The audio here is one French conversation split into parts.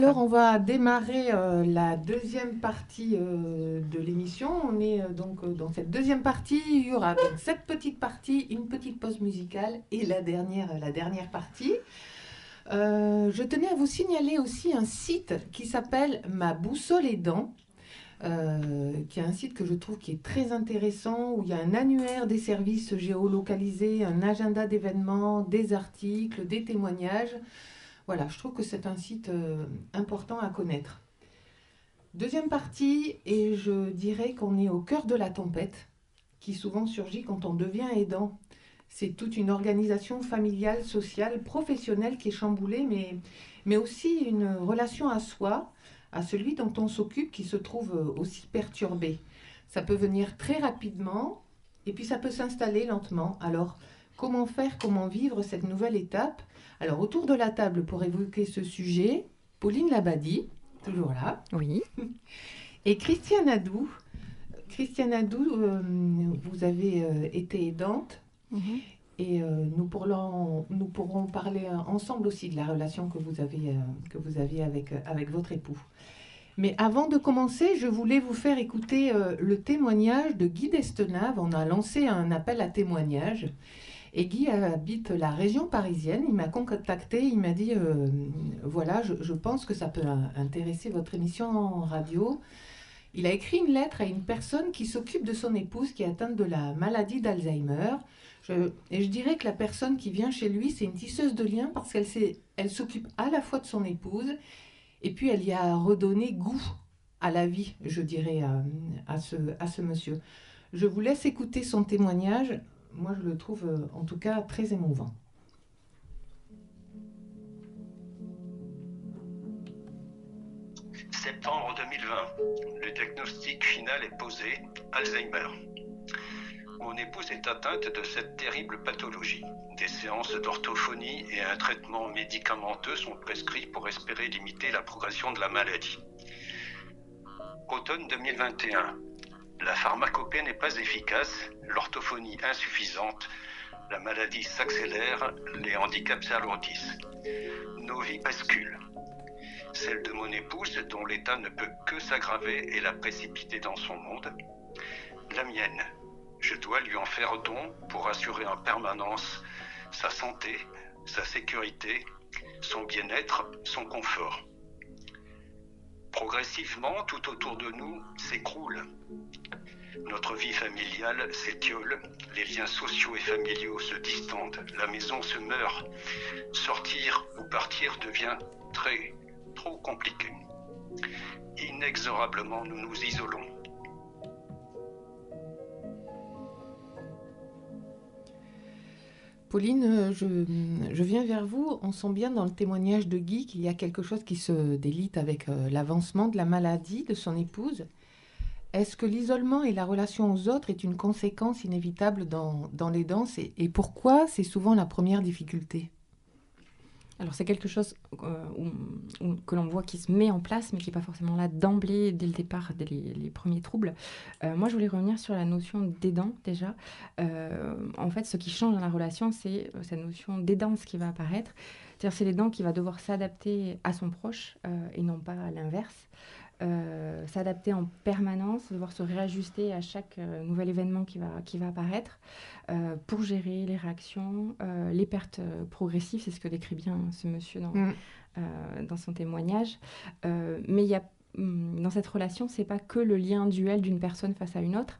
Alors, on va démarrer la deuxième partie de l'émission. On est donc dans cette deuxième partie. Il y aura donc cette petite partie, une petite pause musicale et la dernière partie. Je tenais à vous signaler aussi un site qui s'appelle Ma Boussole et Dents, qui est un site que je trouve qui est très intéressant, où il y a un annuaire des services géolocalisés, un agenda d'événements, des articles, des témoignages. Voilà, je trouve que c'est un site important à connaître. Deuxième partie, et je dirais qu'on est au cœur de la tempête, qui souvent surgit quand on devient aidant. C'est toute une organisation familiale, sociale, professionnelle qui est chamboulée, mais aussi une relation à soi, à celui dont on s'occupe, qui se trouve aussi perturbé. Ça peut venir très rapidement, et puis ça peut s'installer lentement. Alors, comment faire, comment vivre cette nouvelle étape? Alors, autour de la table, pour évoquer ce sujet, Pauline Labadie, toujours là. Oui. Et Christiane Adou. Christiane Adou, vous avez été aidante. Et nous pourrons parler ensemble aussi de la relation que vous avez avec votre époux. Mais avant de commencer, je voulais vous faire écouter le témoignage de Guy d'Estenave. On a lancé un appel à témoignages. Et Guy habite la région parisienne. Il m'a contacté, il m'a dit voilà, je pense que ça peut intéresser votre émission en radio. Il a écrit une lettre à une personne qui s'occupe de son épouse qui est atteinte de la maladie d'Alzheimer. Et je dirais que la personne qui vient chez lui, c'est une tisseuse de liens parce qu'elle s'occupe à la fois de son épouse et puis elle y a redonné goût à la vie, je dirais, à ce monsieur. Je vous laisse écouter son témoignage. Moi, je le trouve en tout cas très émouvant. Septembre 2020, le diagnostic final est posé, Alzheimer. Mon épouse est atteinte de cette terrible pathologie. Des séances d'orthophonie et un traitement médicamenteux sont prescrits pour espérer limiter la progression de la maladie. Automne 2021. La pharmacopée n'est pas efficace, l'orthophonie insuffisante, la maladie s'accélère, les handicaps s'alourdissent. Nos vies basculent. Celle de mon épouse, dont l'état ne peut que s'aggraver et la précipiter dans son monde. La mienne. Je dois lui en faire don pour assurer en permanence sa santé, sa sécurité, son bien-être, son confort. Progressivement, tout autour de nous s'écroule. Notre vie familiale s'étiole, les liens sociaux et familiaux se distendent, la maison se meurt. Sortir ou partir devient trop compliqué. Inexorablement, nous nous isolons. Pauline, je viens vers vous. On sent bien dans le témoignage de Guy qu'il y a quelque chose qui se délite avec l'avancement de la maladie de son épouse. Est-ce que l'isolement et la relation aux autres est une conséquence inévitable dans l'aidance et pourquoi c'est souvent la première difficulté? Alors c'est quelque chose que l'on voit qui se met en place, mais qui n'est pas forcément là d'emblée, dès le départ, dès les premiers troubles. Moi, je voulais revenir sur la notion d'aidant déjà. En fait, ce qui change dans la relation, c'est cette notion d'aidance qui va apparaître. C'est-à-dire c'est l'aidant qui va devoir s'adapter à son proche et non pas à l'inverse. S'adapter en permanence, devoir se réajuster à chaque nouvel événement qui va apparaître pour gérer les réactions, les pertes progressives, c'est ce que décrit bien ce monsieur dans son témoignage. Mais il y a dans cette relation, c'est pas que le lien duel d'une personne face à une autre,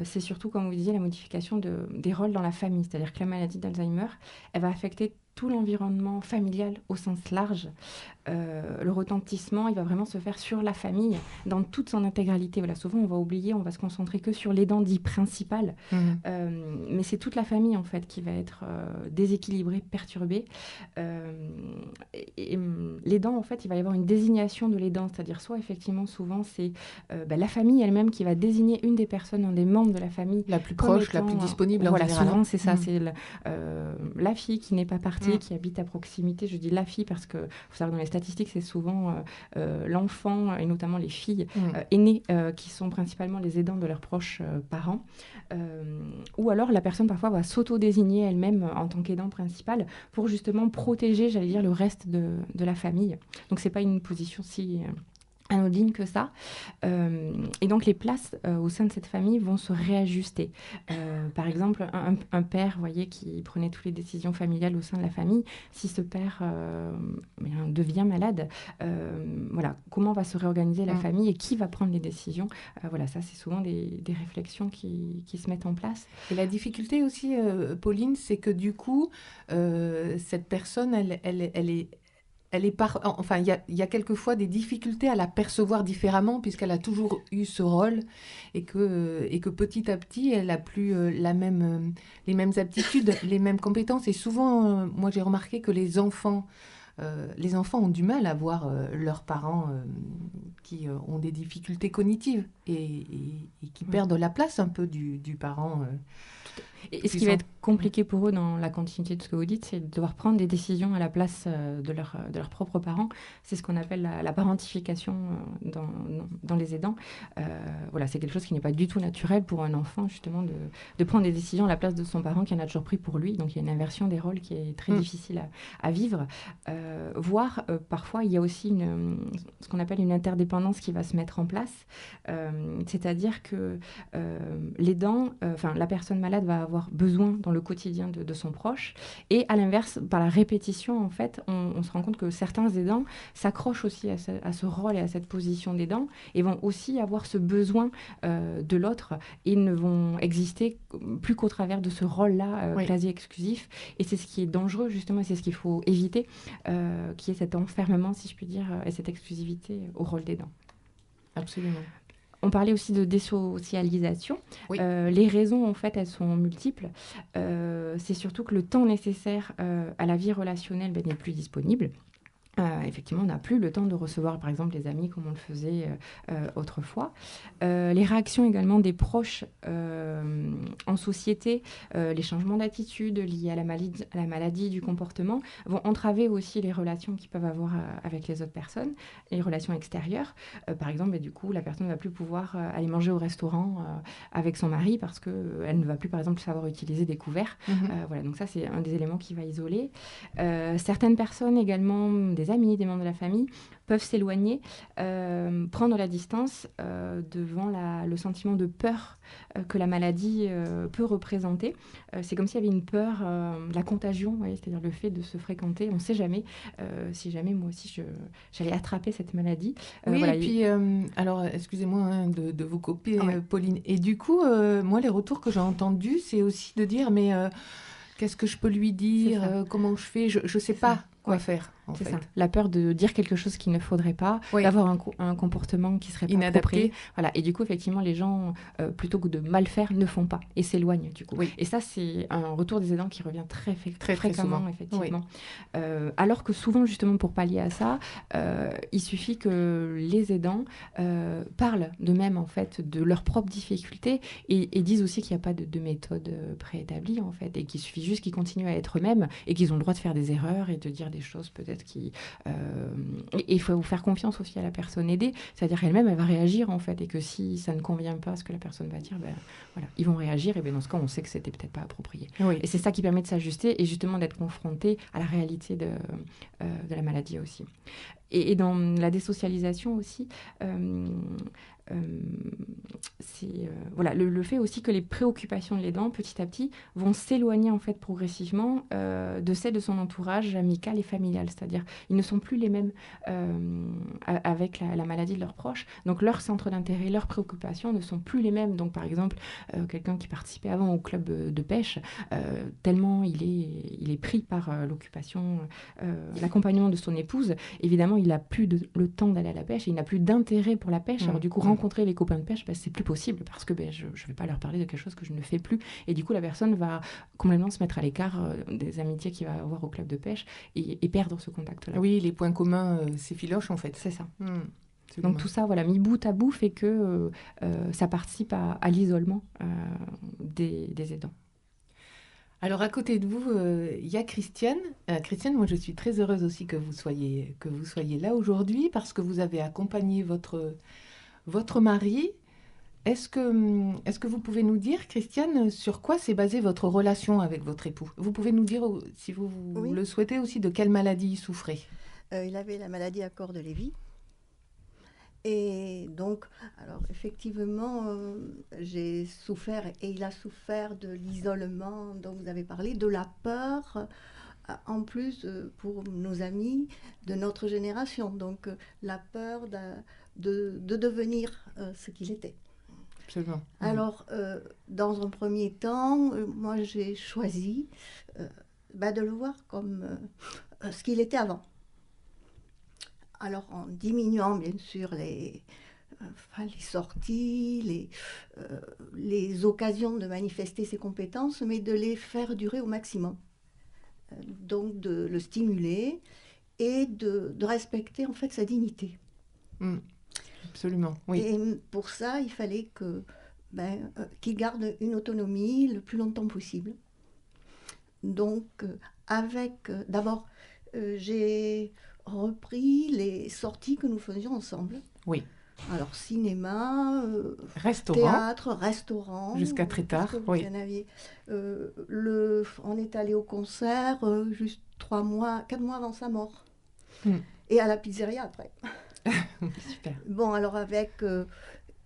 c'est surtout, comme vous disiez, la modification des rôles dans la famille. C'est-à-dire que la maladie d'Alzheimer, elle va affecter tout l'environnement familial au sens large. Le retentissement, il va vraiment se faire sur la famille dans toute son intégralité. Voilà, souvent, on va oublier, on va se concentrer que sur l'aidant dit principal. Mais c'est toute la famille, en fait, qui va être déséquilibrée, perturbée. L'aidant, en fait, il va y avoir une désignation de l'aidant. C'est-à-dire, soit, effectivement, souvent, c'est la famille elle-même qui va désigner une des personnes, un des membres de la famille. La plus proche, la plus disponible en voilà, général. souvent, c'est ça. C'est la fille qui n'est pas partie quartier, qui habite à proximité. Je dis la fille parce que faut savoir que dans les statistiques, c'est souvent l'enfant, et notamment les filles aînées, qui sont principalement les aidants de leurs proches parents. Ou alors la personne parfois va s'auto-désigner elle-même en tant qu'aidant principal pour justement protéger, j'allais dire, le reste de la famille. Donc c'est pas une position si anodine que ça. Et donc les places au sein de cette famille vont se réajuster. Par exemple, un père, vous voyez, qui prenait toutes les décisions familiales au sein de la famille, si ce père devient malade, voilà, comment va se réorganiser la famille et qui va prendre les décisions. Voilà, ça c'est souvent des réflexions qui se mettent en place. Et la difficulté aussi, Pauline, c'est que du coup, cette personne, elle est enfin, il y a quelquefois des difficultés à la percevoir différemment puisqu'elle a toujours eu ce rôle et que petit à petit, elle a plus les mêmes aptitudes, les mêmes compétences. Et souvent, moi, j'ai remarqué que les enfants ont du mal à voir leurs parents qui ont des difficultés cognitives et qui perdent la place un peu du parent. Et ce qui va être compliqué pour eux dans la continuité de ce que vous dites, c'est de devoir prendre des décisions à la place de leurs propres parents. C'est ce qu'on appelle la parentification dans les aidants. Voilà, c'est quelque chose qui n'est pas du tout naturel pour un enfant, justement, de prendre des décisions à la place de son parent qui en a toujours pris pour lui. Donc il y a une inversion des rôles qui est très difficile à vivre. Voire, parfois, il y a aussi ce qu'on appelle une interdépendance qui va se mettre en place. C'est-à-dire que l'aidant, la personne malade va avoir besoin dans le quotidien de son proche. Et à l'inverse, par la répétition, en fait, on se rend compte que certains aidants s'accrochent aussi à ce rôle et à cette position d'aidant et vont aussi avoir ce besoin de l'autre et ne vont exister plus qu'au travers de ce rôle-là quasi exclusif. Et c'est ce qui est dangereux, justement, et c'est ce qu'il faut éviter, qui est cet enfermement, si je puis dire, et cette exclusivité au rôle d'aidant. Absolument. On parlait aussi de désocialisation. Oui. Les raisons, en fait, elles sont multiples. C'est surtout que le temps nécessaire à la vie relationnelle n'est plus disponible. Effectivement, on n'a plus le temps de recevoir, par exemple, les amis comme on le faisait autrefois. Les réactions également des proches en société, les changements d'attitude liés à la maladie du comportement vont entraver aussi les relations qu'ils peuvent avoir avec les autres personnes, les relations extérieures. Par exemple, du coup, la personne ne va plus pouvoir aller manger au restaurant avec son mari parce qu'elle ne va plus, par exemple, savoir utiliser des couverts. Voilà, donc ça, c'est un des éléments qui va isoler. Certaines personnes également, des amis, des membres de la famille, peuvent s'éloigner, prendre la distance devant le sentiment de peur que la maladie peut représenter. C'est comme s'il y avait une peur, la contagion, c'est-à-dire le fait de se fréquenter. On ne sait jamais si jamais moi aussi j'allais attraper cette maladie. Oui, voilà, et puis, alors excusez-moi de vous couper, Pauline. Et du coup, moi, les retours que j'ai entendus, c'est aussi de dire, mais qu'est-ce que je peux lui dire, comment je fais, je ne sais pas quoi faire. C'est ça. La peur de dire quelque chose qu'il ne faudrait pas, d'avoir un comportement qui serait pas inadapté. Voilà. Et du coup, effectivement, les gens, plutôt que de mal faire, ne font pas et s'éloignent du coup. Et ça, c'est un retour des aidants qui revient très fréquemment, souvent. Effectivement. Alors que souvent, justement, pour pallier à ça, il suffit que les aidants parlent d'eux-mêmes, en fait, de leurs propres difficultés et disent aussi qu'il n'y a pas de méthode préétablie, en fait, et qu'il suffit juste qu'ils continuent à être eux-mêmes et qu'ils ont le droit de faire des erreurs et de dire des choses peut-être et il faut faire confiance aussi à la personne aidée, c'est-à-dire qu'elle-même elle va réagir en fait et que si ça ne convient pas à ce que la personne va dire, voilà, ils vont réagir et dans ce cas on sait que c'était peut-être pas approprié. Et c'est ça qui permet de s'ajuster et justement d'être confronté à la réalité de la maladie aussi. Et dans la désocialisation aussi, c'est voilà, le fait aussi que les préoccupations de l'aidant petit à petit vont s'éloigner en fait progressivement de celles de son entourage amical et familial, c'est-à-dire ils ne sont plus les mêmes avec la maladie de leurs proches, donc leurs centres d'intérêt, leurs préoccupations ne sont plus les mêmes. Donc par exemple quelqu'un qui participait avant au club de pêche, tellement il est pris par l'occupation, l'accompagnement de son épouse, évidemment il n'a plus le temps d'aller à la pêche et il n'a plus d'intérêt pour la pêche. Alors du coup rencontrer les copains de pêche, c'est plus possible parce que je ne vais pas leur parler de quelque chose que je ne fais plus. Et du coup, la personne va complètement se mettre à l'écart des amitiés qu'il va avoir au club de pêche et perdre ce contact-là. Oui, les points communs s'effilochent en fait. C'est ça. Donc tout ça, voilà, mis bout à bout, fait que ça participe à l'isolement des aidants. Alors à côté de vous, il y a Christiane. Christiane, moi je suis très heureuse aussi que vous soyez là aujourd'hui parce que vous avez accompagné votre mari. Est-ce que vous pouvez nous dire, Christiane, sur quoi s'est basée votre relation avec votre époux? Vous pouvez nous dire, si vous Oui. le souhaitez aussi, de quelle maladie il souffrait? Il avait la maladie à corps de Lévy. Et donc, alors effectivement, j'ai souffert et il a souffert de l'isolement dont vous avez parlé, de la peur, en plus pour nos amis de notre génération. Donc, la peur de devenir ce qu'il était. Absolument. Alors, dans un premier temps, moi j'ai choisi de le voir comme ce qu'il était avant. Alors, en diminuant bien sûr les sorties, les occasions de manifester ses compétences, mais de les faire durer au maximum. Donc, de le stimuler et de respecter en fait sa dignité. Absolument, oui. Et pour ça, il fallait qu'il garde une autonomie le plus longtemps possible. Donc, d'abord, j'ai repris les sorties que nous faisions ensemble. Oui. Alors, cinéma, restaurant. Théâtre, restaurant. Jusqu'à très tard, oui. On est allé au concert juste 4 mois avant sa mort. Et à la pizzeria après. Super. Bon, alors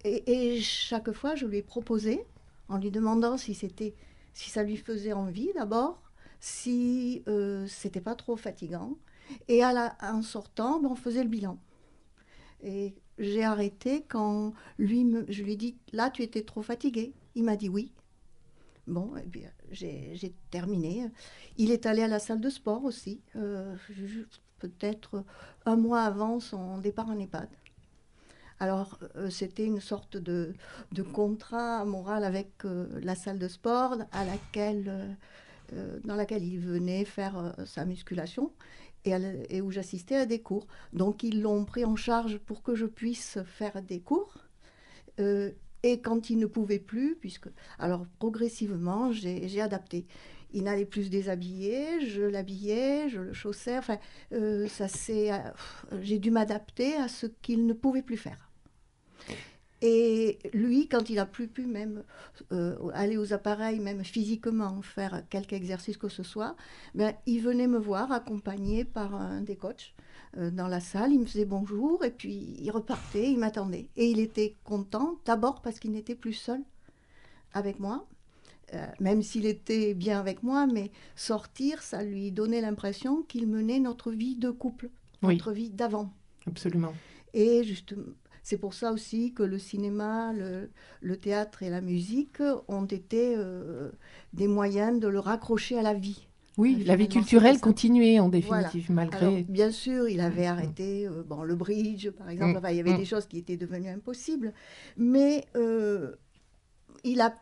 et chaque fois, je lui ai proposé, en lui demandant si ça lui faisait envie d'abord, si c'était pas trop fatigant. Et en sortant, on faisait le bilan. Et j'ai arrêté quand je lui ai dit, là, tu étais trop fatigué. Il m'a dit oui. Bon, et puis j'ai terminé. Il est allé à la salle de sport aussi, peut-être 1 mois avant son départ en EHPAD. Alors, c'était une sorte de contrat moral avec la salle de sport dans laquelle il venait faire sa musculation et où j'assistais à des cours. Donc, ils l'ont pris en charge pour que je puisse faire des cours. Et quand il ne pouvait plus, alors progressivement, j'ai adapté. Il n'allait plus se déshabiller, je l'habillais, je le chaussais. Enfin, j'ai dû m'adapter à ce qu'il ne pouvait plus faire. Et lui, quand il n'a plus pu même aller aux appareils, même physiquement, faire quelque exercice que ce soit, il venait me voir accompagné par un des coachs dans la salle. Il me faisait bonjour et puis il repartait, il m'attendait. Et il était content, d'abord parce qu'il n'était plus seul avec moi, même s'il était bien avec moi, mais sortir, ça lui donnait l'impression qu'il menait notre vie de couple, notre vie d'avant. Absolument. Et justement, c'est pour ça aussi que le cinéma, le théâtre et la musique ont été des moyens de le raccrocher à la vie. Oui, la vie culturelle continuait en définitive, voilà. Malgré... Alors, bien sûr, il avait arrêté le bridge, par exemple. Enfin, il y avait des choses qui étaient devenues impossibles. Mais il a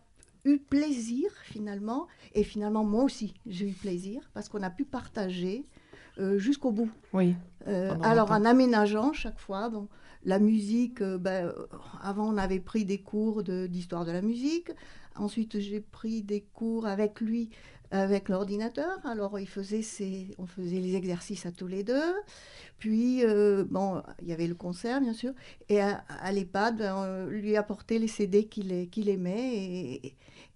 eu plaisir, finalement. Et finalement, moi aussi, j'ai eu plaisir parce qu'on a pu partager jusqu'au bout. Oui. Alors, en aménageant chaque fois... La musique, avant on avait pris des cours d'histoire de la musique. Ensuite, j'ai pris des cours avec lui, avec l'ordinateur. Alors, on faisait les exercices à tous les deux. Puis, il y avait le concert, bien sûr. Et à l'EHPAD, on lui apportait les CD qu'il aimait.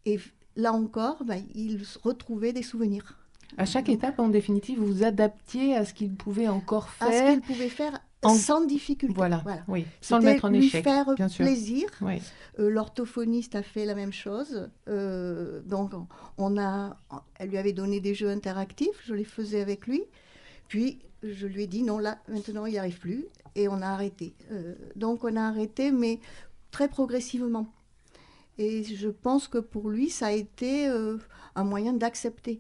Et là encore, il retrouvait des souvenirs. À chaque étape, en définitive, vous vous adaptiez à ce qu'il pouvait encore faire. À ce qu'il pouvait faire sans difficulté. Voilà. Oui. Sans le mettre en échec. Lui faire bien sûr. Plaisir. Oui. L'orthophoniste a fait la même chose. Donc, elle lui avait donné des jeux interactifs. Je les faisais avec lui. Puis, je lui ai dit, non, là, maintenant, il n'y arrive plus. Et on a arrêté. Donc, on a arrêté, mais très progressivement. Et je pense que pour lui, ça a été un moyen d'accepter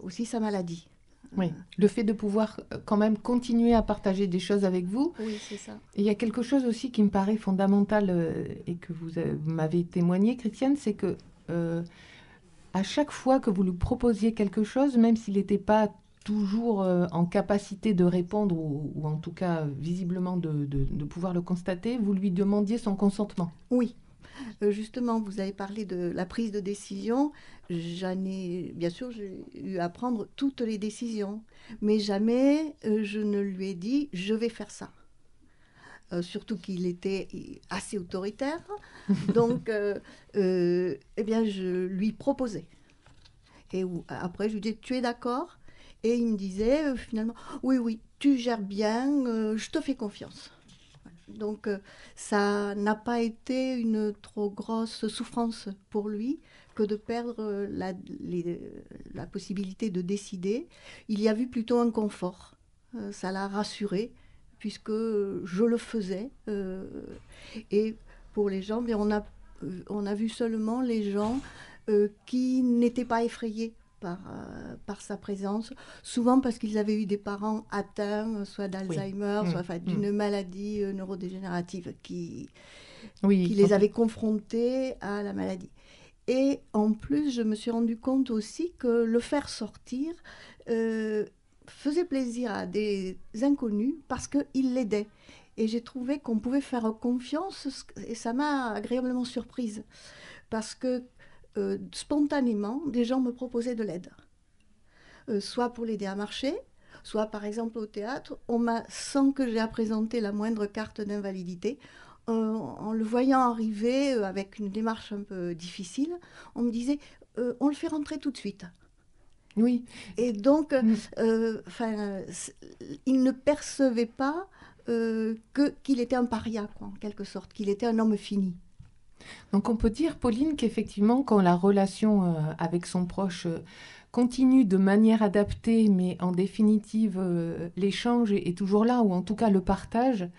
aussi sa maladie. Oui, le fait de pouvoir quand même continuer à partager des choses avec vous. Oui, c'est ça. Et il y a quelque chose aussi qui me paraît fondamental et que vous m'avez témoigné, Christiane, c'est que à chaque fois que vous lui proposiez quelque chose, même s'il n'était pas toujours en capacité de répondre ou en tout cas visiblement de pouvoir le constater, vous lui demandiez son consentement. Oui. Justement, vous avez parlé de la prise de décision. bien sûr, j'ai eu à prendre toutes les décisions, mais jamais je ne lui ai dit je vais faire ça. Surtout qu'il était assez autoritaire, donc eh bien je lui proposais. Et après je lui disais tu es d'accord? Et il me disait finalement oui oui tu gères bien, je te fais confiance. Donc ça n'a pas été une trop grosse souffrance pour lui que de perdre la possibilité de décider. Il y a vu plutôt un confort. Ça l'a rassuré puisque je le faisais. Et pour les gens, bien, on a vu seulement les gens qui n'étaient pas effrayés par sa présence, souvent parce qu'ils avaient eu des parents atteints, soit d'Alzheimer, Oui. soit d'une maladie neurodégénérative qui Oui, les avait confrontés à la maladie. Et en plus, je me suis rendu compte aussi que le faire sortir faisait plaisir à des inconnus parce qu'il l'aidait. Et j'ai trouvé qu'on pouvait faire confiance, et ça m'a agréablement surprise. Parce que spontanément, des gens me proposaient de l'aide. Soit pour l'aider à marcher, soit par exemple au théâtre, sans que j'aie à présenter la moindre carte d'invalidité, en le voyant arriver avec une démarche un peu difficile, on me disait on le fait rentrer tout de suite. Oui. Et donc, il ne percevait pas qu'il était un paria, quoi, en quelque sorte, qu'il était un homme fini. Donc on peut dire, Pauline, qu'effectivement, quand la relation avec son proche continue de manière adaptée, mais en définitive, l'échange est toujours là, ou en tout cas le partage,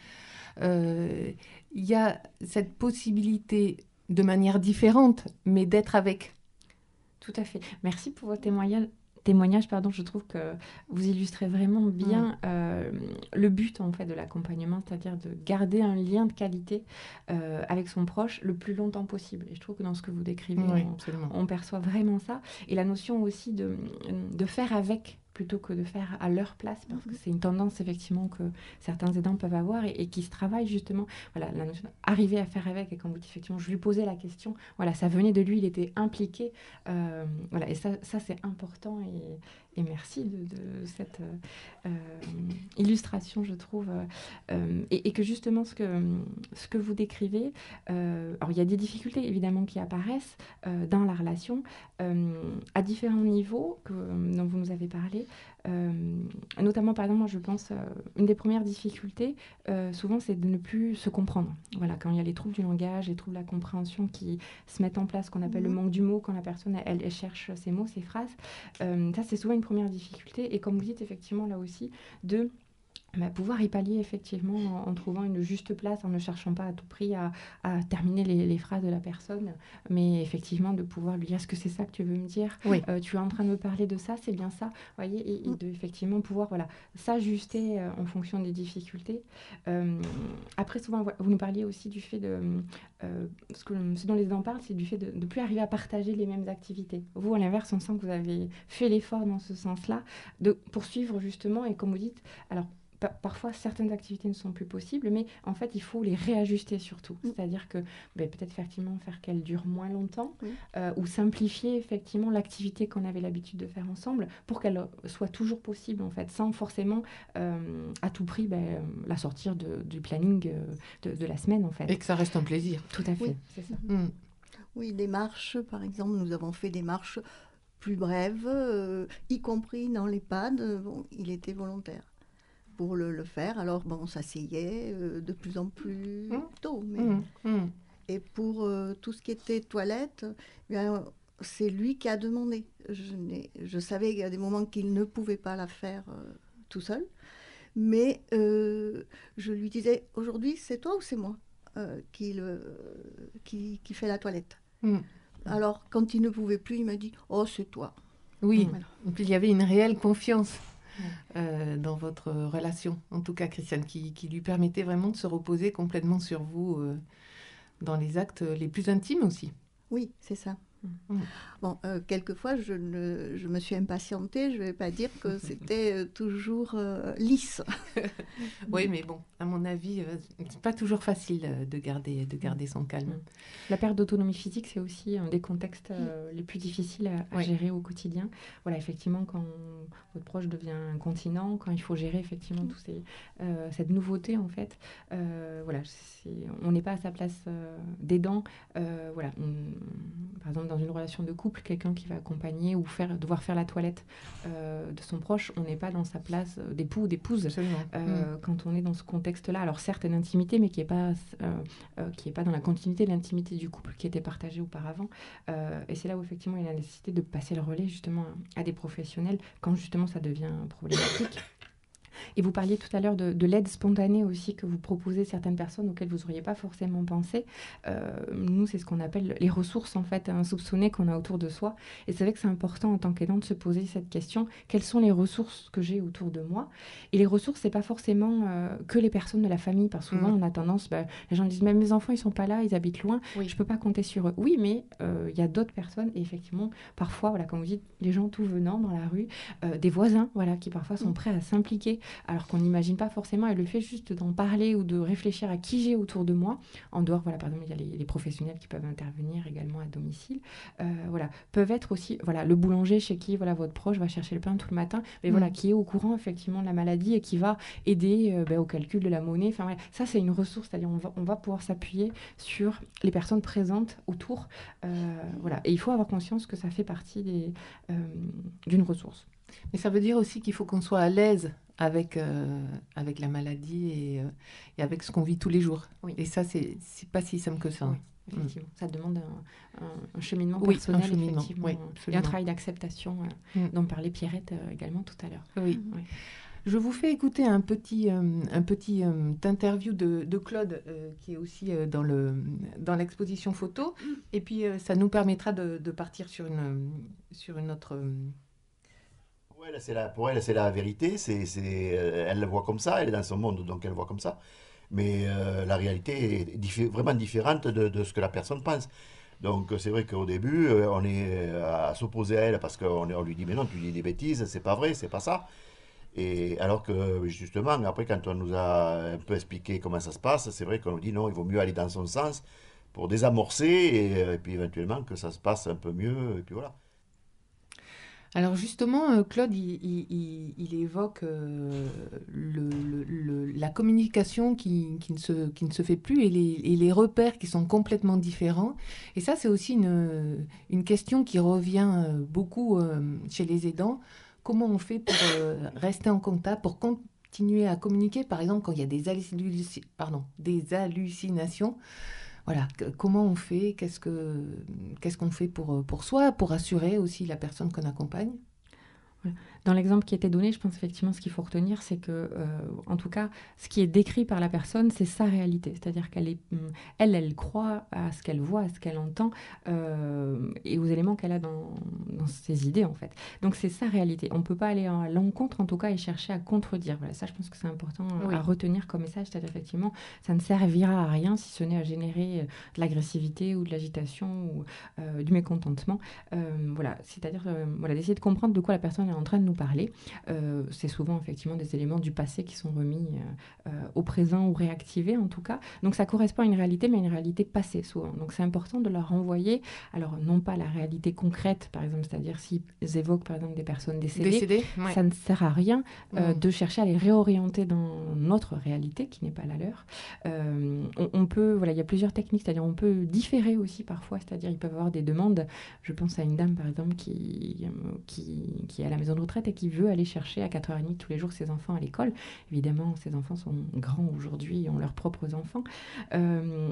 il y a cette possibilité de manière différente, mais d'être avec. Tout à fait. Merci pour votre témoignage. Je trouve que vous illustrez vraiment bien le but en fait de l'accompagnement, c'est-à-dire de garder un lien de qualité avec son proche le plus longtemps possible. Et je trouve que dans ce que vous décrivez, on perçoit vraiment ça. Et la notion aussi de faire avec plutôt que de faire à leur place, parce que c'est une tendance effectivement que certains aidants peuvent avoir et qui se travaille justement. Voilà, la notion d'arriver à faire avec, et quand vous dites effectivement, je lui posais la question, voilà, ça venait de lui, il était impliqué, voilà, et ça c'est important, et merci de cette illustration, je trouve, et que justement ce que vous décrivez, alors il y a des difficultés évidemment qui apparaissent dans la relation à différents niveaux dont vous nous avez parlé. Notamment, par exemple, moi je pense, une des premières difficultés, souvent, c'est de ne plus se comprendre. Voilà, quand il y a les troubles du langage, les troubles de la compréhension qui se mettent en place, qu'on appelle le manque du mot, quand la personne, elle cherche ses mots, ses phrases, ça, c'est souvent une première difficulté. Et comme vous dites, effectivement, là aussi, de pouvoir y pallier effectivement en trouvant une juste place, en ne cherchant pas à tout prix à terminer les phrases de la personne, mais effectivement de pouvoir lui dire est-ce que c'est ça que tu veux me dire, oui. Tu es en train de me parler de ça, c'est bien ça, voyez, et de effectivement pouvoir s'ajuster en fonction des difficultés. Après souvent vous nous parliez aussi du fait de ce dont les aidants parlent, c'est du fait de ne plus arriver à partager les mêmes activités. Vous, à l'inverse, on sent que vous avez fait l'effort dans ce sens-là de poursuivre justement, et comme vous dites, alors parfois, certaines activités ne sont plus possibles, mais en fait, il faut les réajuster surtout. C'est-à-dire que peut-être effectivement faire qu'elles durent moins longtemps, ou simplifier effectivement l'activité qu'on avait l'habitude de faire ensemble pour qu'elle soit toujours possible, en fait, sans forcément à tout prix la sortir du planning de la semaine, en fait. Et que ça reste un plaisir. Tout à fait, oui. C'est ça. Oui, des marches, par exemple, nous avons fait des marches plus brèves, y compris dans l'EHPAD. Il était volontaire pour le faire. Alors, on s'asseyait de plus en plus tôt. Et pour tout ce qui était toilette, c'est lui qui a demandé. Je savais qu'il y a des moments qu'il ne pouvait pas la faire tout seul. Mais je lui disais, aujourd'hui, c'est toi ou c'est moi qui fait la toilette. Alors, quand il ne pouvait plus, il m'a dit, oh, c'est toi. Oui, voilà. Et puis il y avait une réelle confiance dans votre relation, en tout cas Christiane, qui lui permettait vraiment de se reposer complètement sur vous dans les actes les plus intimes aussi. Oui, c'est ça. Bon, quelquefois, je me suis impatientée. Je ne vais pas dire que c'était toujours lisse. Oui, mais bon, à mon avis, c'est pas toujours facile de garder son calme. La perte d'autonomie physique, c'est aussi un des contextes les plus difficiles à gérer au quotidien. Voilà, effectivement, quand votre proche devient incontinent, quand il faut gérer effectivement cette nouveauté, en fait, voilà, on n'est pas à sa place d'aidant. Voilà, par exemple, dans une relation de couple, quelqu'un qui va accompagner ou devoir faire la toilette de son proche, on n'est pas dans sa place d'époux ou d'épouse quand on est dans ce contexte-là. Alors certes, une intimité, mais qui n'est pas dans la continuité de l'intimité du couple qui était partagée auparavant. Et c'est là où effectivement il y a la nécessité de passer le relais justement à des professionnels quand justement ça devient problématique. Et vous parliez tout à l'heure de l'aide spontanée aussi que vous proposez certaines personnes auxquelles vous n'auriez pas forcément pensé. Nous, c'est ce qu'on appelle les ressources en fait insoupçonnées qu'on a autour de soi. Et c'est vrai que c'est important en tant qu'aidant de se poser cette question. Quelles sont les ressources que j'ai autour de moi? Et les ressources, c'est pas forcément que les personnes de la famille. Parce que souvent, on a tendance, les gens disent, même mes enfants, ils sont pas là, ils habitent loin, je peux pas compter sur eux. Oui, mais il y a d'autres personnes. Et effectivement, parfois, voilà, comme vous dites, les gens tout venant dans la rue, des voisins, voilà, qui parfois sont prêts à s'impliquer alors qu'on n'imagine pas forcément. Et le fait juste d'en parler ou de réfléchir à qui j'ai autour de moi, en dehors, voilà, par exemple, il y a les professionnels qui peuvent intervenir également à domicile, voilà, peuvent être aussi, voilà, le boulanger chez qui, voilà, votre proche va chercher le pain tout le matin, mais voilà, qui est au courant effectivement de la maladie et qui va aider au calcul de la monnaie. Enfin, voilà, ça c'est une ressource, c'est-à-dire on va pouvoir s'appuyer sur les personnes présentes autour, voilà, et il faut avoir conscience que ça fait partie d'une ressource. Mais ça veut dire aussi qu'il faut qu'on soit à l'aise avec la maladie et avec ce qu'on vit tous les jours. Oui. Et ça, c'est pas si simple que ça. Oui, effectivement. Ça demande un cheminement personnel, effectivement. Oui, et un travail d'acceptation dont parlait Pierrette également tout à l'heure. Oui. Oui. Je vous fais écouter un petit interview de Claude qui est aussi dans l'exposition photo. Et puis, ça nous permettra de partir sur une autre... Ouais, pour elle, c'est la vérité. Elle le voit comme ça, elle est dans son monde, donc elle le voit comme ça. Mais la réalité est vraiment différente de ce que la personne pense. Donc c'est vrai qu'au début, on est à s'opposer à elle parce qu'on lui dit mais non, tu dis des bêtises, c'est pas vrai, c'est pas ça. Et alors que justement, après, quand on nous a un peu expliqué comment ça se passe, c'est vrai qu'on nous dit non, il vaut mieux aller dans son sens pour désamorcer et puis éventuellement que ça se passe un peu mieux, et puis voilà. Alors justement, Claude, il évoque la communication qui ne se fait plus et les repères qui sont complètement différents. Et ça, c'est aussi une question qui revient beaucoup chez les aidants. Comment on fait pour rester en contact, pour continuer à communiquer, par exemple, quand il y a des hallucinations? Voilà, comment on fait, qu'est-ce qu'on fait pour soi, pour assurer aussi la personne qu'on accompagne? Dans l'exemple qui était donné, je pense effectivement ce qu'il faut retenir, c'est que, en tout cas, ce qui est décrit par la personne, c'est sa réalité. C'est-à-dire elle croit à ce qu'elle voit, à ce qu'elle entend, et aux éléments qu'elle a dans ses idées, en fait. Donc, c'est sa réalité. On ne peut pas aller à l'encontre, en tout cas, et chercher à contredire. Voilà, ça, je pense que c'est important à retenir comme message. C'est-à-dire, effectivement, ça ne servira à rien si ce n'est à générer de l'agressivité ou de l'agitation ou du mécontentement. Voilà, c'est-à-dire d'essayer de comprendre de quoi la personne est en train de nous parler. C'est souvent effectivement des éléments du passé qui sont remis au présent ou réactivés en tout cas. Donc ça correspond à une réalité, mais à une réalité passée souvent. Donc c'est important de leur renvoyer, alors non pas la réalité concrète, par exemple, c'est-à-dire s'ils évoquent par exemple des personnes décédées, ça ne sert à rien de chercher à les réorienter dans notre réalité qui n'est pas la leur. On peut, voilà, il y a plusieurs techniques, c'est-à-dire on peut différer aussi parfois, c'est-à-dire ils peuvent avoir des demandes. Je pense à une dame par exemple qui est à la maison de retraite et qui veut aller chercher à 4h30 tous les jours ses enfants à l'école. Évidemment, ses enfants sont grands aujourd'hui et ont leurs propres enfants.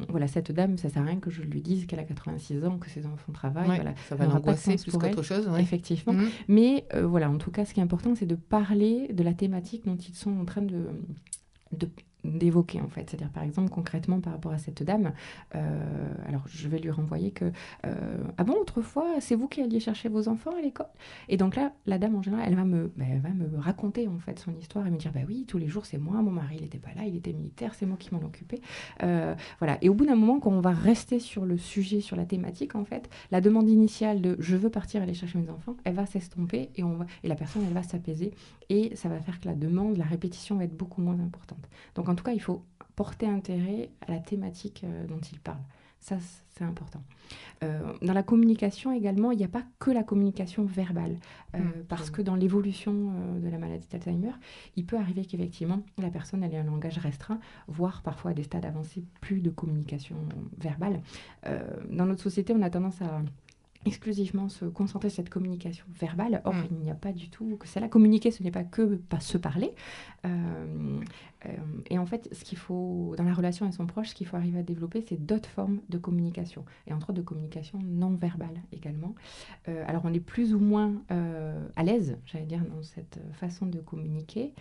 Voilà, cette dame, ça ne sert à rien que je lui dise qu'elle a 86 ans, que ses enfants travaillent. Voilà, ça va l'angoisser plus qu'autre chose. Effectivement. Mais voilà, en tout cas, ce qui est important, c'est de parler de la thématique dont ils sont en train de d'évoquer en fait. C'est-à-dire par exemple concrètement par rapport à cette dame, alors je vais lui renvoyer que ah bon, autrefois c'est vous qui alliez chercher vos enfants à l'école? Et donc là la dame en général elle va me raconter en fait son histoire et me dire bah oui, tous les jours c'est moi, mon mari il n'était pas là, il était militaire, c'est moi qui m'en occupais. Voilà. Et au bout d'un moment, quand on va rester sur le sujet, sur la thématique en fait, la demande initiale de je veux partir aller chercher mes enfants, elle va s'estomper et la personne elle va s'apaiser et ça va faire que la demande, la répétition va être beaucoup moins importante. Donc en tout cas, il faut porter intérêt à la thématique dont il parle. Ça, c'est important. Dans la communication également, il n'y a pas que la communication verbale. Parce que dans l'évolution de la maladie d'Alzheimer, il peut arriver qu'effectivement, la personne elle ait un langage restreint, voire parfois à des stades avancés, plus de communication verbale. Dans notre société, on a tendance à exclusivement se concentrer sur cette communication verbale. Or, il n'y a pas du tout que celle-là. Communiquer, ce n'est pas que se parler. Et en fait, ce qu'il faut, dans la relation avec son proche, ce qu'il faut arriver à développer, c'est d'autres formes de communication. Et entre autres de communication non verbale également. Alors, on est plus ou moins à l'aise, j'allais dire, dans cette façon de communiquer.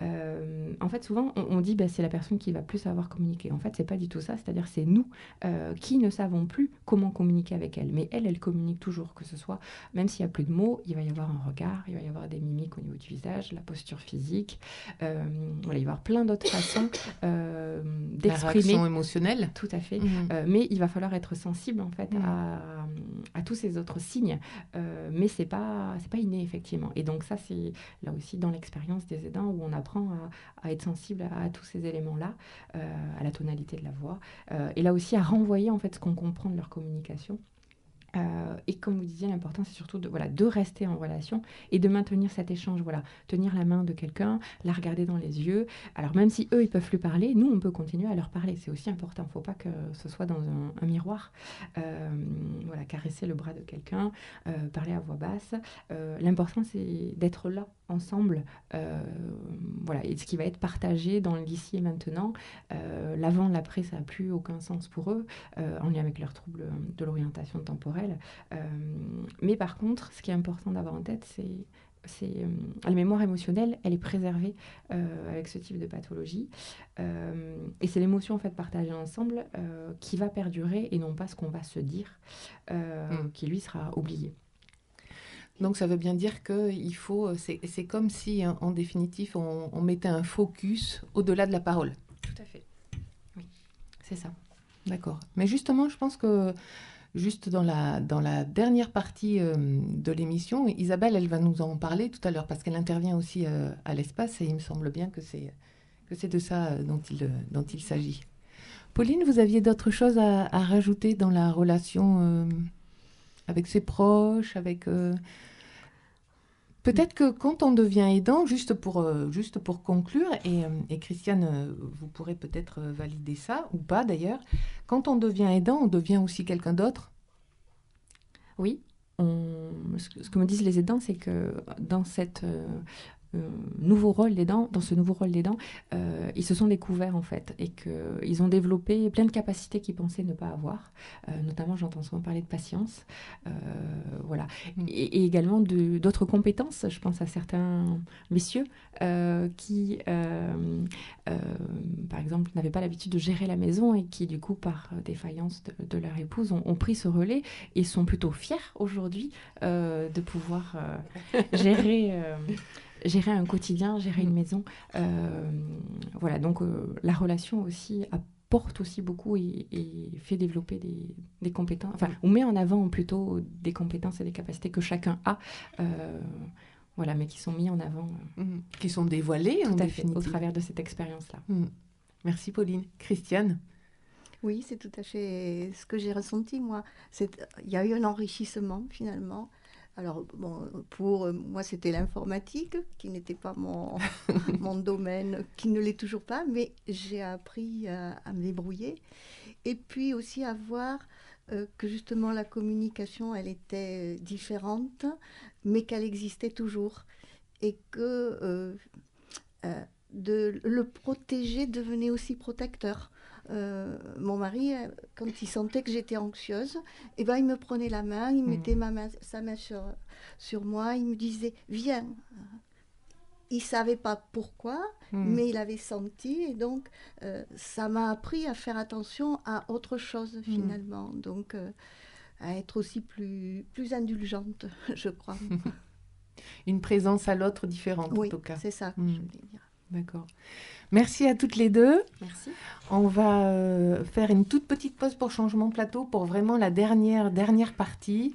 En fait, souvent, on dit c'est la personne qui va plus savoir communiquer. En fait, c'est pas du tout ça. C'est-à-dire, c'est nous qui ne savons plus comment communiquer avec elle. Mais elle communique toujours, que ce soit, même s'il n'y a plus de mots, il va y avoir un regard, il va y avoir des mimiques au niveau du visage, la posture physique. Voilà, il va y avoir plein d'autres façons d'exprimer. La réaction émotionnelle. Tout à fait. Mais il va falloir être sensible, en fait, à tous ces autres signes. Mais c'est pas inné, effectivement. Et donc ça, c'est là aussi dans l'expérience des aidants où on apprend à être sensible à tous ces éléments-là, à la tonalité de la voix. Et là aussi, à renvoyer, en fait, ce qu'on comprend de leur communication. Et comme vous disiez, l'important c'est surtout de rester en relation et de maintenir cet échange, tenir la main de quelqu'un, la regarder dans les yeux. Alors même si eux ils peuvent plus parler, nous on peut continuer à leur parler, c'est aussi important. Il ne faut pas que ce soit dans un miroir. Caresser le bras de quelqu'un, parler à voix basse. L'important c'est d'être là ensemble, et ce qui va être partagé dans l'ici et maintenant. L'avant, l'après, ça n'a plus aucun sens pour eux, en lien avec leurs troubles de l'orientation temporelle. Mais par contre, ce qui est important d'avoir en tête, c'est la mémoire émotionnelle, elle est préservée avec ce type de pathologie. Et c'est l'émotion en fait partagée ensemble qui va perdurer et non pas ce qu'on va se dire, qui lui sera oublié. Donc ça veut bien dire qu'il faut, c'est comme si en définitive on mettait un focus au-delà de la parole. Tout à fait. Oui, c'est ça. D'accord. Mais justement, je pense que juste dans la dernière partie de l'émission, Isabelle, elle va nous en parler tout à l'heure parce qu'elle intervient aussi à l'espace et il me semble bien que c'est de ça dont il s'agit. Pauline, vous aviez d'autres choses à rajouter dans la relation avec ses proches, avec... Peut-être que quand on devient aidant, juste pour conclure, et Christiane, vous pourrez peut-être valider ça, ou pas d'ailleurs, quand on devient aidant, on devient aussi quelqu'un d'autre? Oui. Ce que me disent les aidants, c'est que dans cette... nouveau rôle d'aidant, ils se sont découverts en fait et qu'ils ont développé plein de capacités qu'ils pensaient ne pas avoir. Notamment, j'entends souvent parler de patience, et également d'autres compétences. Je pense à certains messieurs qui, par exemple, n'avaient pas l'habitude de gérer la maison et qui, du coup, par défaillance de leur épouse, ont pris ce relais et sont plutôt fiers aujourd'hui de pouvoir gérer un quotidien, gérer une maison. Donc la relation aussi apporte aussi beaucoup et fait développer des compétences, on met en avant plutôt des compétences et des capacités que chacun a, mais qui sont mis en avant. Qui sont dévoilées en définitive. Au travers de cette expérience-là. Merci Pauline. Christiane? Oui, c'est tout à fait ce que j'ai ressenti, moi. Il y a eu un enrichissement, finalement. Alors, pour moi, c'était l'informatique, qui n'était pas mon domaine, qui ne l'est toujours pas, mais j'ai appris à me débrouiller. Et puis aussi à voir que justement la communication, elle était différente, mais qu'elle existait toujours. Et que de le protéger devenait aussi protecteur. Mon mari, quand il sentait que j'étais anxieuse, il me prenait la main, il mettait sa main sur moi, il me disait « Viens ». il savait pas pourquoi, mais il avait senti, et donc ça m'a appris à faire attention à autre chose finalement, donc à être aussi plus indulgente, je crois. Une présence à l'autre différente, Oui, en tout cas. c'est ça que je voulais dire. D'accord. Merci à toutes les deux. Merci. On va faire une toute petite pause pour Changement Plateau pour vraiment la dernière partie.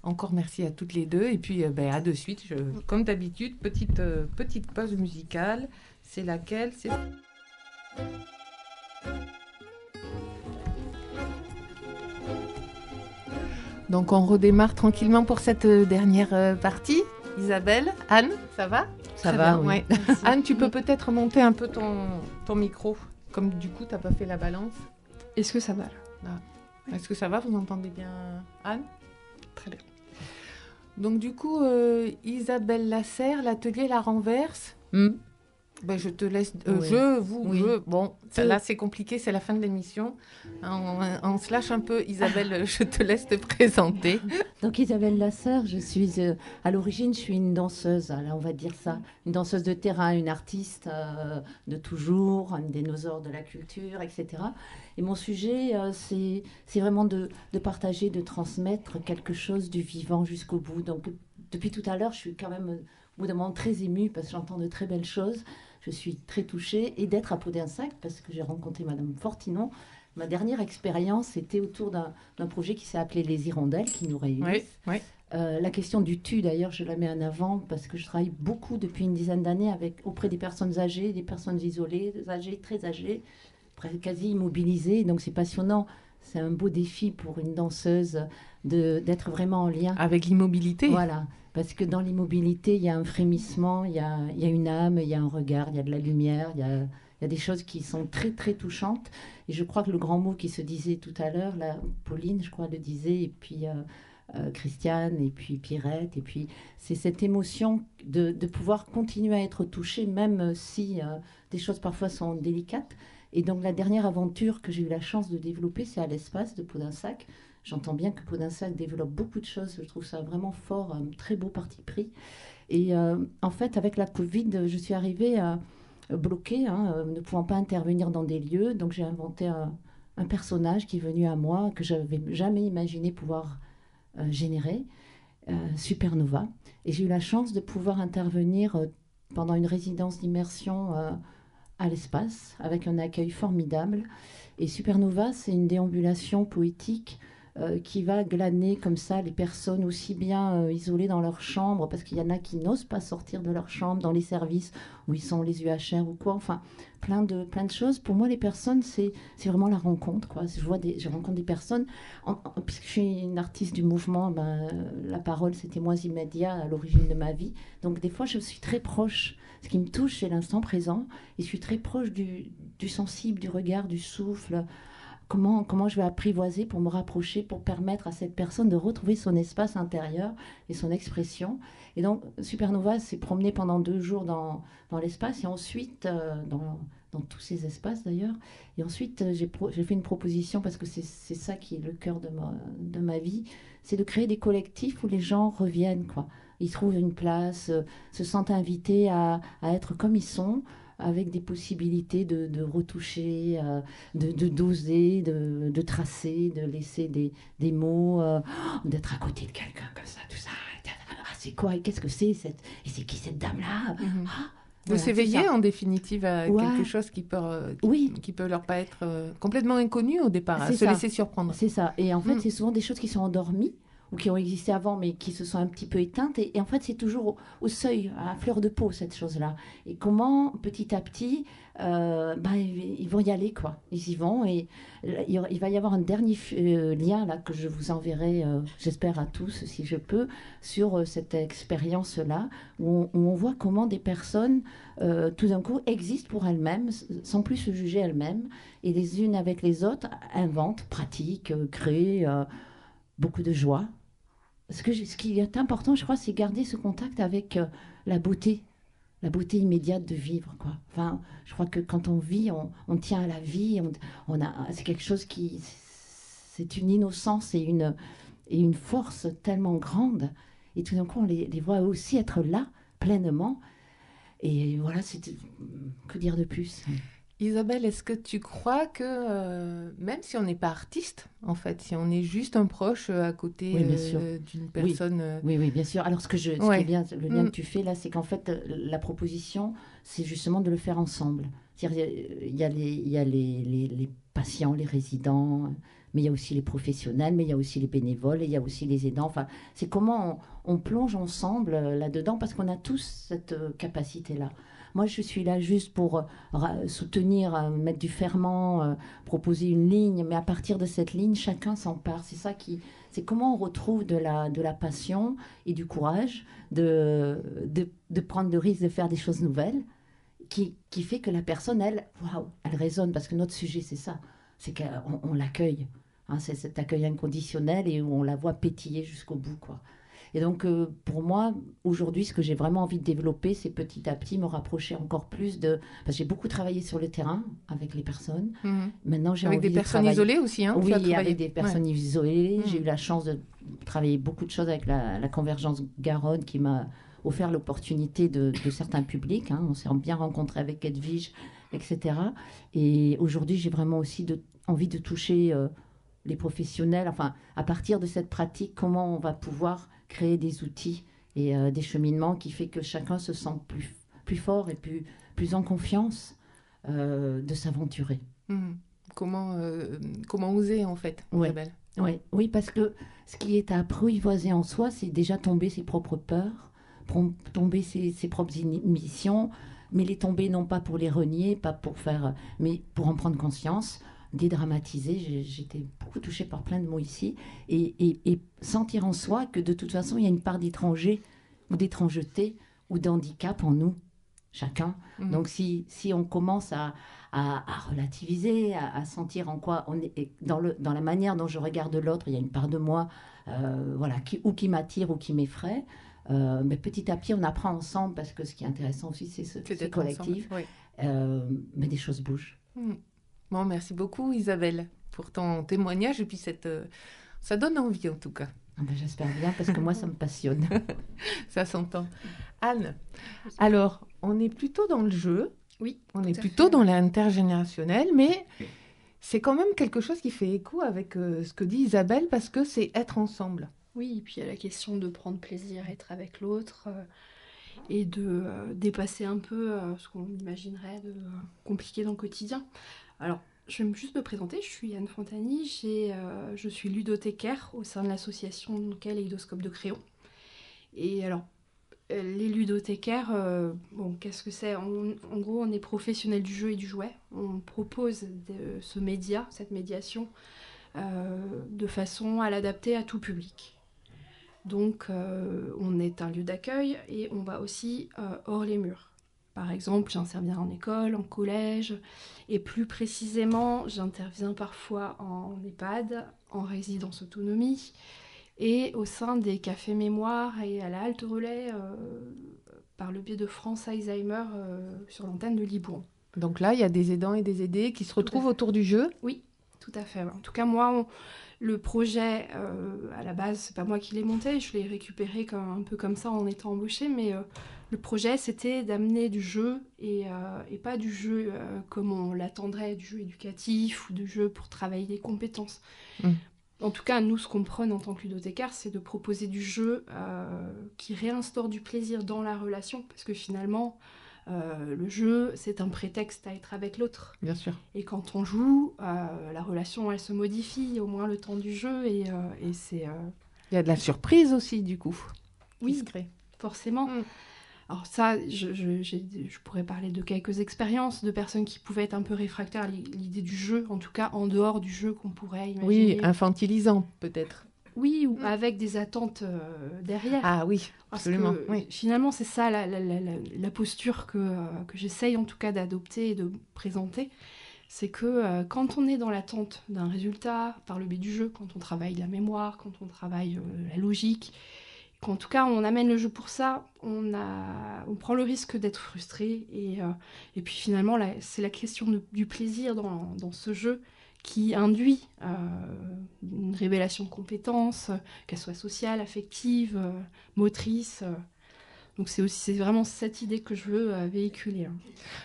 Encore merci à toutes les deux. Et puis, à de suite. Comme d'habitude, petite pause musicale. C'est laquelle? Donc, on redémarre tranquillement pour cette dernière partie. Isabelle, Anne, ça va? Ça Très va, bien, oui. ouais. Anne, tu peux peut-être monter un peu ton micro, comme du coup, tu n'as pas fait la balance. Est-ce que ça va là? Est-ce que ça va? Vous entendez bien Anne? Très bien. Donc du coup, Isabelle Lasserre, l'atelier La Renverse. Je te laisse... Bon, là c'est compliqué, c'est la fin de l'émission. On se lâche un peu. Isabelle, je te laisse te présenter. Donc Isabelle Lasserre, je suis à l'origine, je suis une danseuse, là on va dire ça, une danseuse de terrain, une artiste de toujours, un dinosaure de la culture, etc. Et mon sujet, c'est vraiment de partager, de transmettre quelque chose du vivant jusqu'au bout. Donc depuis tout à l'heure, je suis quand même au bout d'un moment très émue parce que j'entends de très belles choses. Je suis très touchée, et d'être à Podensac parce que j'ai rencontré Madame Fortinon. Ma dernière expérience, c'était autour d'un projet qui s'est appelé Les Hirondelles, qui nous réunissent. Oui. La question du tu, d'ailleurs, je la mets en avant parce que je travaille beaucoup depuis une dizaine d'années auprès des personnes âgées, des personnes isolées, âgées, très âgées, quasi immobilisées. Donc c'est passionnant. C'est un beau défi pour une danseuse d'être vraiment en lien. Avec l'immobilité. Voilà. Parce que dans l'immobilité, il y a un frémissement, il y a une âme, il y a un regard, il y a de la lumière, il y a des choses qui sont très, très touchantes. Et je crois que le grand mot qui se disait tout à l'heure, là, Pauline, je crois, le disait, et puis Christiane, et puis Pierrette, et puis c'est cette émotion de pouvoir continuer à être touchée, même si des choses parfois sont délicates. Et donc la dernière aventure que j'ai eu la chance de développer, c'est à l'espace de Podensac. J'entends bien que Podensac développe beaucoup de choses. Je trouve ça vraiment fort, un très beau parti pris. Et en fait, avec la Covid, je suis arrivée bloquée, ne pouvant pas intervenir dans des lieux. Donc j'ai inventé un personnage qui est venu à moi, que je n'avais jamais imaginé pouvoir générer, Supernova. Et j'ai eu la chance de pouvoir intervenir pendant une résidence d'immersion à l'espace, avec un accueil formidable. Et Supernova, c'est une déambulation poétique qui va glaner comme ça les personnes aussi bien isolées dans leur chambre, parce qu'il y en a qui n'osent pas sortir de leur chambre, dans les services où ils sont les UHR ou quoi, enfin plein de choses. Pour moi, les personnes, c'est vraiment la rencontre, quoi. Je rencontre des personnes, puisque je suis une artiste du mouvement, la parole c'était moins immédiat à l'origine de ma vie, donc des fois je suis très proche. Ce qui me touche, c'est l'instant présent, et je suis très proche du sensible, du regard, du souffle. Comment je vais apprivoiser pour me rapprocher, pour permettre à cette personne de retrouver son espace intérieur et son expression. Et donc, Supernova s'est promené pendant 2 jours dans l'espace, et ensuite, dans tous ces espaces d'ailleurs. Et ensuite, j'ai fait une proposition, parce que c'est ça qui est le cœur de ma vie, c'est de créer des collectifs où les gens reviennent, quoi. Ils trouvent une place, se sentent invités à être comme ils sont, avec des possibilités de retoucher, de doser, de tracer, de laisser des mots, d'être à côté de quelqu'un comme ça, tout ça. Ah, c'est quoi? Et qu'est-ce que c'est? Et c'est qui cette dame-là? De s'éveiller en définitive à quelque chose qui peut leur pas être complètement inconnu au départ, à se laisser surprendre. C'est ça. Et en fait, c'est souvent des choses qui sont endormies, ou qui ont existé avant, mais qui se sont un petit peu éteintes. Et en fait, c'est toujours au seuil, à fleur de peau, cette chose-là. Et comment, petit à petit, ils vont y aller, quoi. Ils y vont. Et il va y avoir un dernier lien, là, que je vous enverrai, j'espère à tous, si je peux, sur cette expérience-là, où on voit comment des personnes, tout d'un coup, existent pour elles-mêmes, sans plus se juger elles-mêmes, et les unes avec les autres, inventent, pratiquent, créent... beaucoup de joie. Ce qui est important, je crois, c'est garder ce contact avec la beauté immédiate de vivre, quoi. Enfin, je crois que quand on vit, on tient à la vie, c'est quelque chose c'est une innocence et une force tellement grande. Et tout d'un coup, on les voit aussi être là, pleinement. Et voilà, que dire de plus? Isabelle, est-ce que tu crois que même si on n'est pas artiste, en fait, si on est juste un proche à côté Oui, bien sûr. d'une personne... Oui, oui, bien sûr. Alors, ce qui Ouais. est bien, le lien que tu fais là, c'est qu'en fait, la proposition, c'est justement de le faire ensemble. C'est-à-dire, il y a les patients, les résidents, mais il y a aussi les professionnels, mais il y a aussi les bénévoles, et il y a aussi les aidants. Enfin, c'est comment on plonge ensemble là-dedans, parce qu'on a tous cette capacité-là. Moi, je suis là juste pour soutenir, mettre du ferment, proposer une ligne, mais à partir de cette ligne, chacun s'empare. C'est comment on retrouve de la passion et du courage de prendre le risque de faire des choses nouvelles, qui fait que la personne, elle, waouh, elle résonne, parce que notre sujet, c'est ça, c'est qu'on l'accueille. Hein, c'est cet accueil inconditionnel et où on la voit pétiller jusqu'au bout, quoi. Et donc, pour moi, aujourd'hui, ce que j'ai vraiment envie de développer, c'est petit à petit me rapprocher encore plus de... Parce que j'ai beaucoup travaillé sur le terrain avec les personnes. Maintenant, j'ai Avec envie des de personnes travailler... isolées aussi, hein, tu as Oui, travaillé. avec des personnes isolées. Mm. J'ai eu la chance de travailler beaucoup de choses avec la Convergence Garonne, qui m'a offert l'opportunité de certains publics. Hein. On s'est bien rencontrés avec Edwige, etc. Et aujourd'hui, j'ai vraiment aussi envie de toucher les professionnels. Enfin, à partir de cette pratique, comment on va pouvoir créer des outils et des cheminements qui fait que chacun se sent plus fort et plus en confiance de s'aventurer. Comment oser, en fait, Isabelle? Oui, parce que ce qui est à apprivoiser en soi, c'est déjà tomber ses propres peurs, tomber ses propres inhibitions, mais les tomber non pas pour les renier, pas pour faire, mais pour en prendre conscience, dédramatiser. J'étais beaucoup touchée par plein de mots ici, et sentir en soi que de toute façon, il y a une part d'étranger ou d'étrangeté ou d'handicap en nous, chacun. Donc si on commence à relativiser, à sentir en quoi on est, dans la manière dont je regarde l'autre, il y a une part de moi voilà, qui m'attire ou qui m'effraie. Mais petit à petit, on apprend ensemble, parce que ce qui est intéressant aussi, c'est ce collectif. Oui. Mais des choses bougent. Bon, merci beaucoup, Isabelle, pour ton témoignage. Et puis, ça donne envie, en tout cas. J'espère bien, parce que moi, ça me passionne. Ça s'entend. Anne, alors, on est plutôt dans le jeu. Oui. On est plutôt dans l'intergénérationnel, mais c'est quand même quelque chose qui fait écho avec ce que dit Isabelle, parce que c'est être ensemble. Oui, et puis il y a la question de prendre plaisir à être avec l'autre et de dépasser un peu ce qu'on imaginerait de compliqué dans le quotidien. Alors, je vais juste me présenter, je suis Anne Fontani, je suis ludothécaire au sein de l'association Kaléidoscope de Crayon. Et alors, les ludothécaires, qu'est-ce que c'est ? En gros, on est professionnels du jeu et du jouet. On propose ce média, cette médiation, de façon à l'adapter à tout public. Donc, on est un lieu d'accueil et on va aussi hors les murs. Par exemple, j'interviens en école, en collège, et plus précisément, j'interviens parfois en EHPAD, en résidence autonomie, et au sein des cafés mémoire et à la halte relais par le biais de France Alzheimer sur l'antenne de Libourne. Donc là, il y a des aidants et des aidés qui se retrouvent autour du jeu. Oui, tout à fait. En tout cas, moi, le projet, à la base, c'est pas moi qui l'ai monté, je l'ai récupéré un peu comme ça en étant embauchée, mais le projet, c'était d'amener du jeu et pas du jeu comme on l'attendrait, du jeu éducatif ou du jeu pour travailler les compétences. En tout cas, nous, ce qu'on prône en tant que ludothécaire, c'est de proposer du jeu qui réinstaure du plaisir dans la relation, parce que finalement, le jeu, c'est un prétexte à être avec l'autre. Bien sûr. Et quand on joue, la relation, elle se modifie au moins le temps du jeu, et c'est... Il y a de la surprise aussi, du coup. Oui, forcément. Alors ça, je pourrais parler de quelques expériences de personnes qui pouvaient être un peu réfractaires à l'idée du jeu, en tout cas en dehors du jeu qu'on pourrait imaginer. Oui, infantilisant peut-être. Oui, ou avec des attentes derrière. Ah oui, absolument. Parce que, finalement, c'est ça la posture que j'essaye en tout cas d'adopter et de présenter. C'est que quand on est dans l'attente d'un résultat par le biais du jeu, quand on travaille la mémoire, quand on travaille la logique, qu'en tout cas on amène le jeu pour ça, on prend le risque d'être frustré. Et puis finalement, c'est la question du plaisir dans ce jeu qui induit une révélation de compétences, qu'elles soient sociales, affectives, motrices. Donc c'est vraiment cette idée que je veux véhiculer.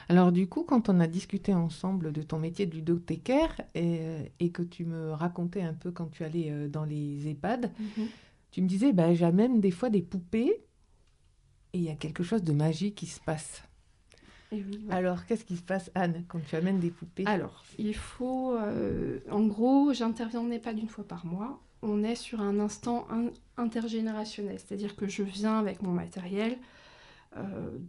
Alors du coup, quand on a discuté ensemble de ton métier de ludothécaire et que tu me racontais un peu quand tu allais dans les EHPAD, tu me disais, j'amène des fois des poupées et il y a quelque chose de magique qui se passe. Et oui, ouais. Alors, qu'est-ce qui se passe, Anne, quand tu amènes des poupées ? Alors, il faut... en gros, j'interviens en EHPAD une fois par mois. On est sur un instant intergénérationnel, c'est-à-dire que je viens avec mon matériel,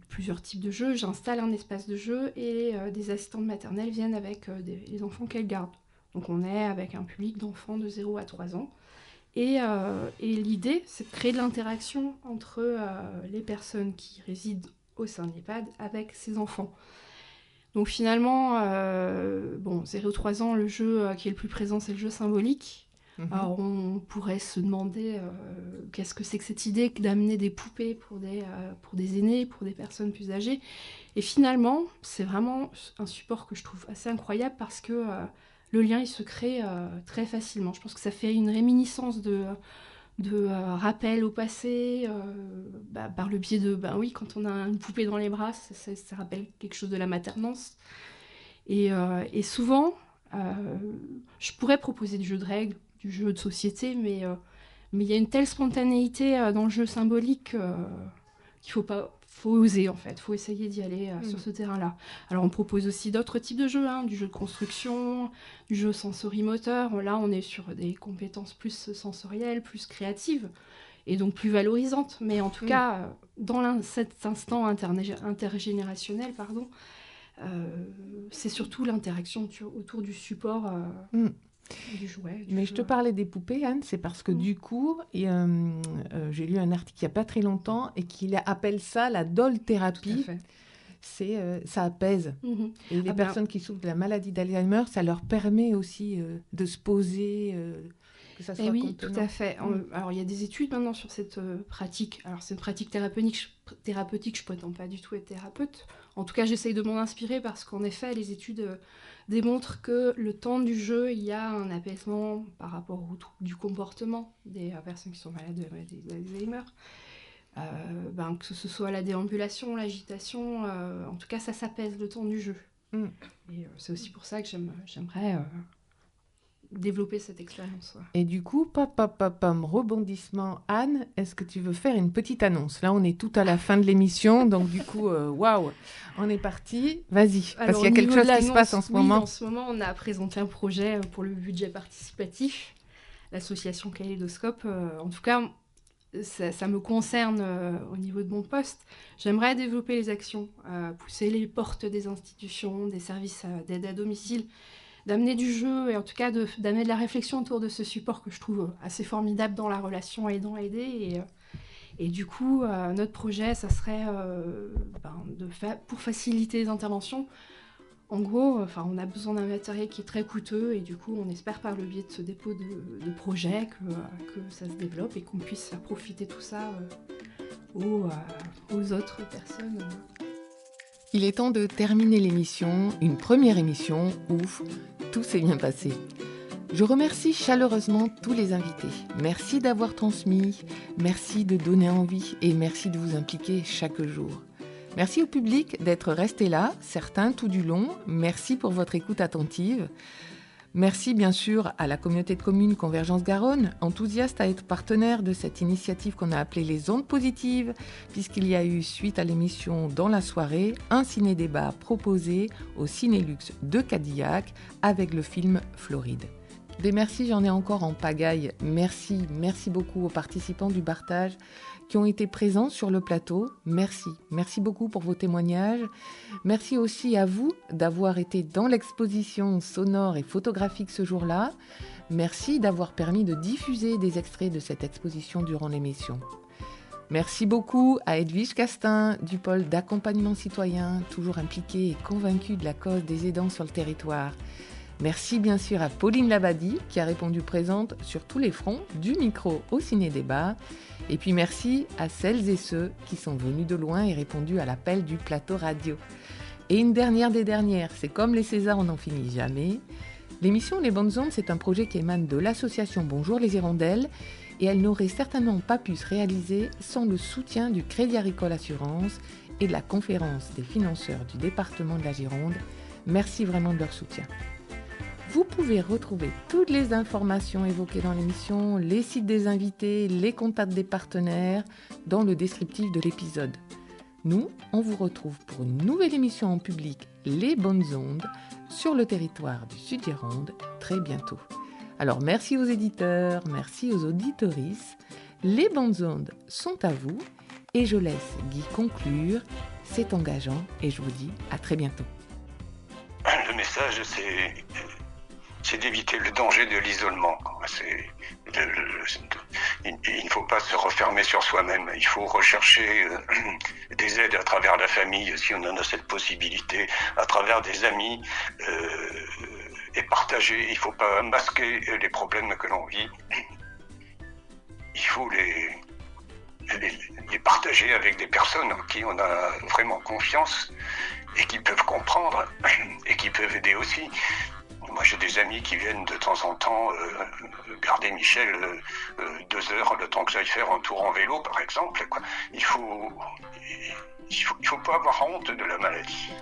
plusieurs types de jeux, j'installe un espace de jeu et des assistantes maternelles viennent avec les enfants qu'elles gardent. Donc on est avec un public d'enfants de 0 à 3 ans. Et l'idée, c'est de créer de l'interaction entre les personnes qui résident au sein de l'EHPAD avec ces enfants. Donc finalement, 0-3 ans, le jeu qui est le plus présent, c'est le jeu symbolique. Alors on pourrait se demander qu'est-ce que c'est que cette idée d'amener des poupées pour des aînés, pour des personnes plus âgées. Et finalement, c'est vraiment un support que je trouve assez incroyable parce que le lien, il se crée très facilement. Je pense que ça fait une réminiscence de rappel au passé, par le biais de, quand on a une poupée dans les bras, ça rappelle quelque chose de la maternance. Et souvent, je pourrais proposer du jeu de règles, du jeu de société, mais il y a une telle spontanéité dans le jeu symbolique qu'il faut oser en fait, faut essayer d'y aller sur ce terrain-là. Alors on propose aussi d'autres types de jeux, du jeu de construction, du jeu sensorimoteur. Là on est sur des compétences plus sensorielles, plus créatives et donc plus valorisantes. Mais en tout cas, dans cet instant intergénérationnel, c'est surtout l'interaction autour du support. Du jouet, Mais je te parlais des poupées, Anne, c'est parce que du coup, j'ai lu un article il n'y a pas très longtemps et qu'il appelle ça la doll-thérapie. Ça apaise. Et les personnes qui souffrent de la maladie d'Alzheimer, ça leur permet aussi de se poser, que ça soit oui, contenant. tout à fait. Alors, il y a des études maintenant sur cette pratique. Alors, c'est une pratique thérapeutique. Je ne prétends pas du tout être thérapeute. En tout cas, j'essaye de m'en inspirer parce qu'en effet, les études démontrent que le temps du jeu, il y a un apaisement par rapport au trouble du comportement des personnes qui sont malades d'Alzheimer. Que ce soit la déambulation, l'agitation, en tout cas, ça s'apaise le temps du jeu. Et c'est aussi pour ça que j'aimerais développer cette expérience. Ouais. Et du coup, rebondissement, Anne, est-ce que tu veux faire une petite annonce ? Là, on est tout à la fin de l'émission, donc du coup, waouh, on est parti. Vas-y, parce qu'il y a quelque chose qui se passe en ce moment. En ce moment, on a présenté un projet pour le budget participatif, l'association Kaléidoscope. En tout cas, ça me concerne au niveau de mon poste. J'aimerais développer les actions, pousser les portes des institutions, des services d'aide à domicile, d'amener du jeu et en tout cas d'amener de la réflexion autour de ce support que je trouve assez formidable dans la relation aidant-aidé. Et du coup, notre projet, ça serait pour faciliter les interventions. En gros, on a besoin d'un matériel qui est très coûteux et du coup, on espère par le biais de ce dépôt de projet que ça se développe et qu'on puisse faire profiter tout ça aux autres personnes. Il est temps de terminer l'émission, une première émission, ouf, tout s'est bien passé. Je remercie chaleureusement tous les invités. Merci d'avoir transmis, merci de donner envie et merci de vous impliquer chaque jour. Merci au public d'être resté là, certains tout du long. Merci pour votre écoute attentive. Merci bien sûr à la communauté de communes Convergence Garonne, enthousiaste à être partenaire de cette initiative qu'on a appelée les ondes positives, puisqu'il y a eu, suite à l'émission dans la soirée, un ciné-débat proposé au Cinélux de Cadillac avec le film Floride. Des merci, j'en ai encore en pagaille. Merci beaucoup aux participants du Bartage qui ont été présents sur le plateau. Merci beaucoup pour vos témoignages. Merci aussi à vous d'avoir été dans l'exposition sonore et photographique ce jour-là. Merci d'avoir permis de diffuser des extraits de cette exposition durant l'émission. Merci beaucoup à Edwige Castin du pôle d'accompagnement citoyen, toujours impliquée et convaincue de la cause des aidants sur le territoire. Merci bien sûr à Pauline Labadie qui a répondu présente sur tous les fronts, du micro au ciné-débat. Et puis merci à celles et ceux qui sont venus de loin et répondu à l'appel du plateau radio. Et une dernière des dernières, c'est comme les Césars, on n'en finit jamais. L'émission Les Bonnes Ondes, c'est un projet qui émane de l'association Bonjour les Hirondelles et elle n'aurait certainement pas pu se réaliser sans le soutien du Crédit Agricole Assurance et de la conférence des financeurs du département de la Gironde. Merci vraiment de leur soutien. Vous pouvez retrouver toutes les informations évoquées dans l'émission, les sites des invités, les contacts des partenaires dans le descriptif de l'épisode. Nous, on vous retrouve pour une nouvelle émission en public, Les Bonnes Ondes, sur le territoire du Sud-Gironde, très bientôt. Alors merci aux éditeurs, merci aux auditorices. Les Bonnes Ondes sont à vous et je laisse Guy conclure. C'est engageant et je vous dis à très bientôt. Le message, c'est d'éviter le danger de l'isolement. Il ne faut pas se refermer sur soi-même. Il faut rechercher des aides à travers la famille, si on en a cette possibilité, à travers des amis, et partager. Il ne faut pas masquer les problèmes que l'on vit. Il faut les partager avec des personnes en qui on a vraiment confiance et qui peuvent comprendre et qui peuvent aider aussi. Moi, j'ai des amis qui viennent de temps en temps garder Michel 2 heures, le temps que j'aille faire un tour en vélo, par exemple. Il faut pas avoir honte de la maladie.